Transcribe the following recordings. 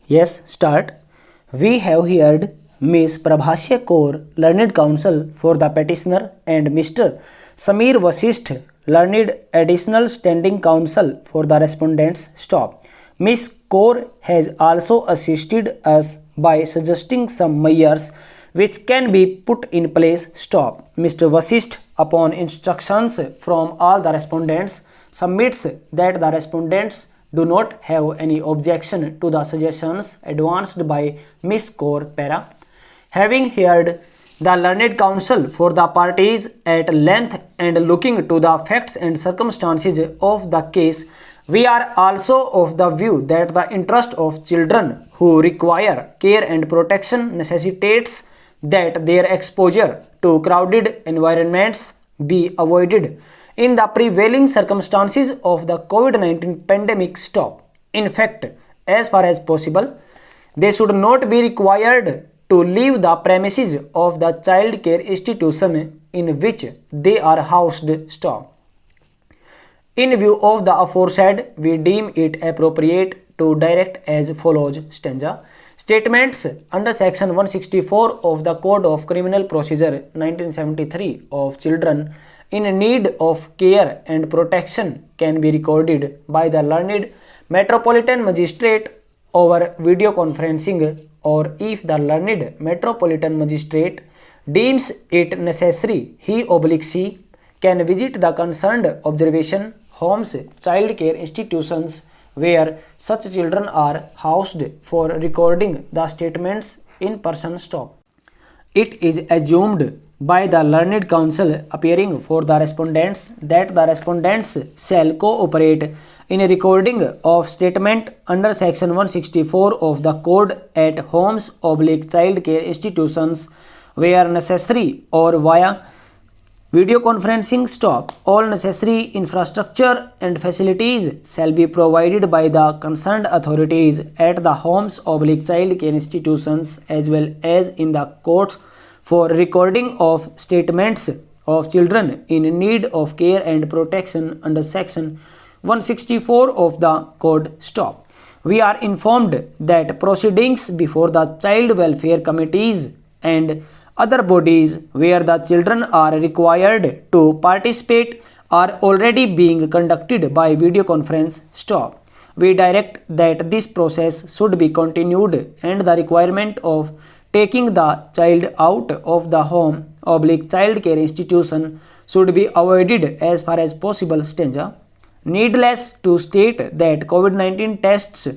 Yes, start. We have heard Ms. Prabhasya Kaur, Learned Counsel for the petitioner, and Mr. Samir Vasisht, Learned Additional Standing Counsel for the respondents. Stop. Ms. Kaur has also assisted us by suggesting some measures which can be put in place. Stop. Mr. Vasisht, upon instructions from all the respondents, submits that the respondents do not have any objection to the suggestions advanced by Ms. Kaur Para. Having heard the learned counsel for the parties at length and looking to the facts and circumstances of the case, we are also of the view that the interest of children who require care and protection necessitates that their exposure to crowded environments be avoided in the prevailing circumstances of the COVID-19 pandemic. Stop. In fact, as far as possible, they should not be required to leave the premises of the child care institution in which they are housed. Stop. In view of the aforesaid, we deem it appropriate to direct as follows stanza. Statements under section 164 of the Code of Criminal Procedure 1973 of children in need of care and protection can be recorded by the learned metropolitan magistrate over video conferencing, or if the learned metropolitan magistrate deems it necessary, he/she can visit the concerned observation homes, child care institutions where such children are housed for recording the statements in person. Stop. It is assumed by the learned counsel appearing for the respondents that the respondents shall cooperate in a recording of statement under section 164 of the code at homes/child care institutions where necessary or via video conferencing. Stop. All necessary infrastructure and facilities shall be provided by the concerned authorities at the homes/child care institutions as well as in the courts for recording of statements of children in need of care and protection under section 164 of the code. Stop. We are informed that proceedings before the child welfare committees and other bodies where the children are required to participate are already being conducted by video conference. Stop. We direct that this process should be continued and the requirement of taking the child out of the home/child care institution should be avoided as far as possible. Stanza. Needless to state that COVID-19 tests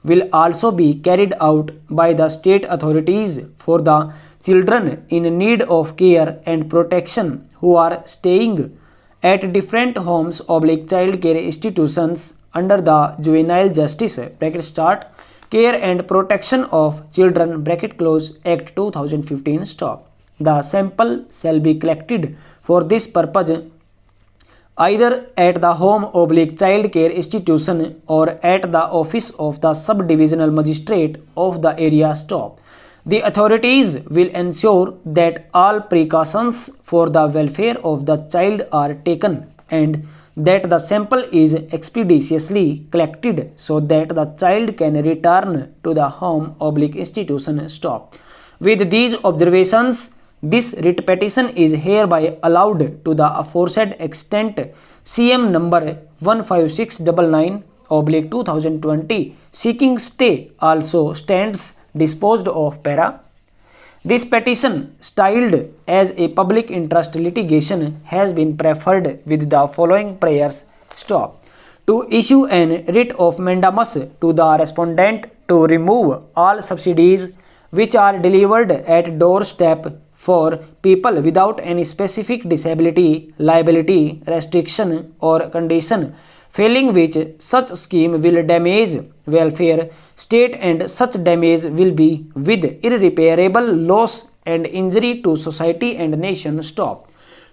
will also be carried out by the state authorities for the children in need of care and protection who are staying at different homes/child care institutions under the Juvenile Justice (start) Care and Protection of Children (Act 2015). Stop. The sample shall be collected for this purpose either at the home/child care institution or at the office of the sub-divisional magistrate of the area. Stop. The authorities will ensure that all precautions for the welfare of the child are taken and that the sample is expeditiously collected so that the child can return to the home/institution. Stop. With these observations, this writ petition is hereby allowed to the aforesaid extent. CM number 15699/2020 seeking stay also stands disposed of. Para. This petition, styled as a public interest litigation, has been preferred with the following prayers. Stop. To issue an writ of mandamus to the respondent to remove all subsidies which are delivered at doorstep for people without any specific disability, liability, restriction or condition, failing which such scheme will damage welfare state and such damage will be with irreparable loss and injury to society and nation. Stop.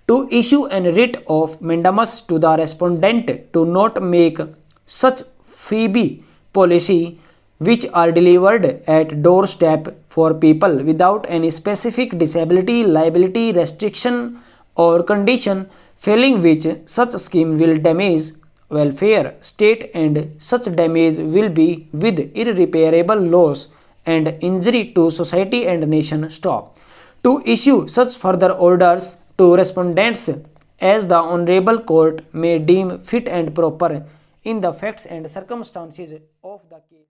To issue an writ of mandamus to the respondent to not make such fee policy which are delivered at doorstep for people without any specific disability, liability, restriction or condition, failing which such scheme will damage welfare state and such damage will be with irreparable loss and injury to society and nation. Stop. To issue such further orders to respondents as the Honorable Court may deem fit and proper in the facts and circumstances of the case.